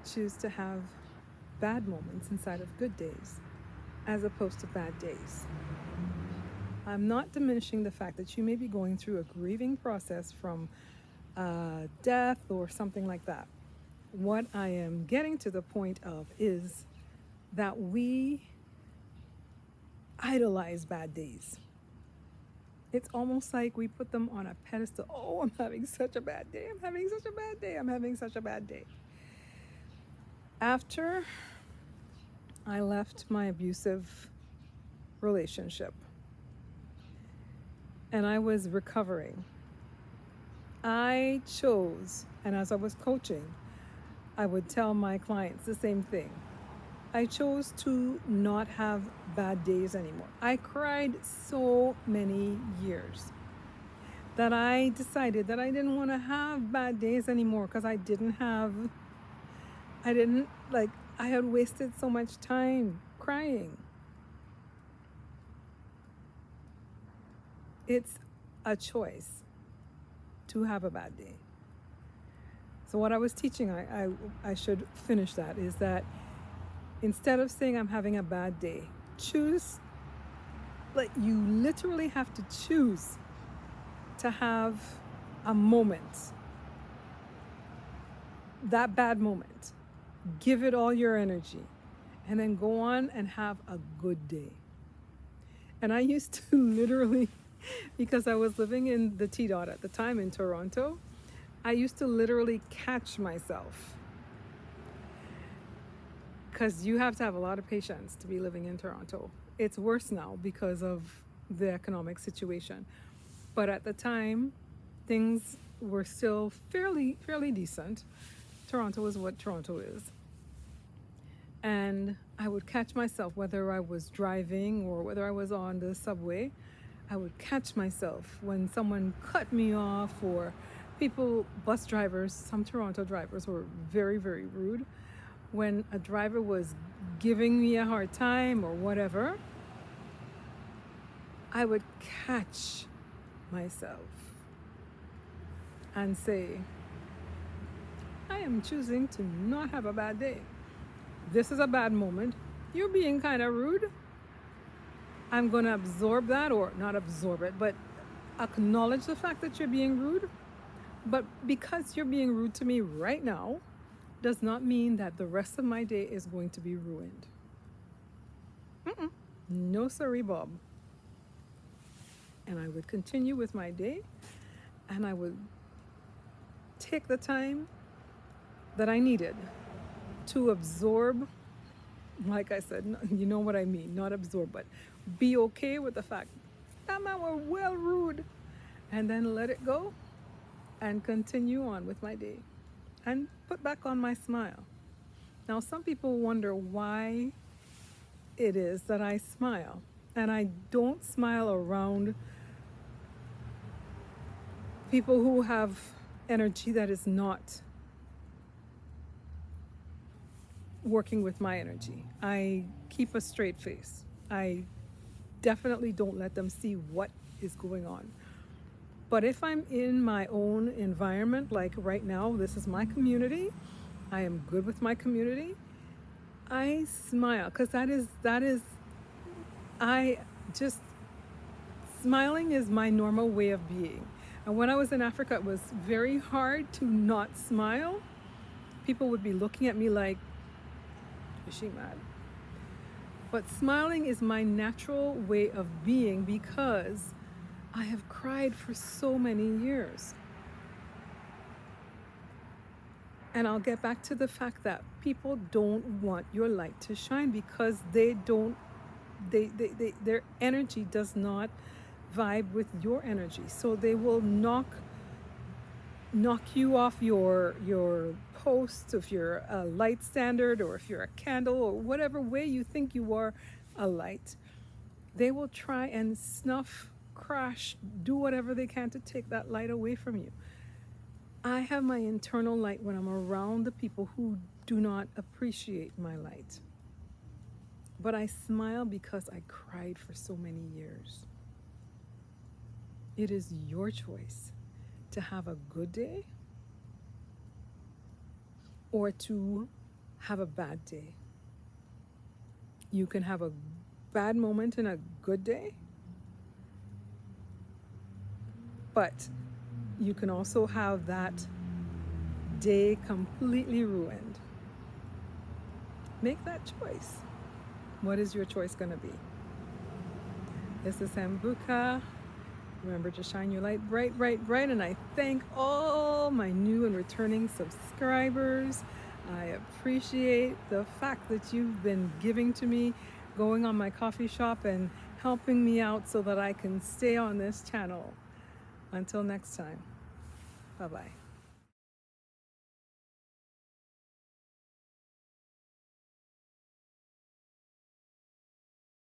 choose to have bad moments inside of good days as opposed to bad days. I'm not diminishing the fact that you may be going through a grieving process from death or something like that. What I am getting to the point of is that we idolize bad days. It's almost like we put them on a pedestal. Oh, I'm having such a bad day. I'm having such a bad day. I'm having such a bad day. After I left my abusive relationship and I was recovering, I chose, and as I was coaching, I would tell my clients the same thing. I chose to not have bad days anymore. I cried so many years that I decided that I didn't want to have bad days anymore because I didn't like, I had wasted so much time crying. It's a choice to have a bad day. So, what I was teaching, I should finish that, is that instead of saying I'm having a bad day, choose, like, you literally have to choose to have a moment, that bad moment. Give it all your energy and then go on and have a good day. And I used to literally, because I was living in the T dot at the time in Toronto, I used to literally catch myself, because you have to have a lot of patience to be living in Toronto. It's worse now because of the economic situation. But at the time, things were still fairly decent. Toronto is what Toronto is. And I would catch myself, whether I was driving or whether I was on the subway, I would catch myself when someone cut me off, or people, bus drivers, some Toronto drivers were very rude. When a driver was giving me a hard time or whatever, I would catch myself and say, I am choosing to not have a bad day. This is a bad moment. You're being kind of rude. I'm going to absorb that, or not absorb it, but acknowledge the fact that you're being rude. But because you're being rude to me right now, does not mean that the rest of my day is going to be ruined. No, sorry, Bob. And I would continue with my day, and I would take the time that I needed to absorb. Like I said, you know what I mean, not absorb, but be okay with the fact that man were well rude, and then let it go and continue on with my day and put back on my smile. Now, some people wonder why it is that I smile, and I don't smile around people who have energy that is not working with my energy. I keep a straight face. I definitely don't let them see what is going on. But if I'm in my own environment, like right now, this is my community, I am good with my community, I smile, because I just, smiling is my normal way of being. And when I was in Africa, it was very hard to not smile. People would be looking at me like, is she mad? But smiling is my natural way of being because I have cried for so many years. And I'll get back to the fact that people don't want your light to shine because they don't, their energy does not vibe with your energy. So they will knock you off your post, if you're a light standard or if you're a candle or whatever way you think you are a light. They will try and snuff, crash, do whatever they can to take that light away from you. I have my internal light when I'm around the people who do not appreciate my light. But I smile because I cried for so many years. It is your choice to have a good day or to have a bad day. You can have a bad moment and a good day, but you can also have that day completely ruined. Make that choice. What is your choice going to be? This is Sambuca. Remember to shine your light bright, bright, bright. And I thank all my new and returning subscribers. I appreciate the fact that you've been giving to me, going on my coffee shop and helping me out so that I can stay on this channel. Until next time, bye-bye.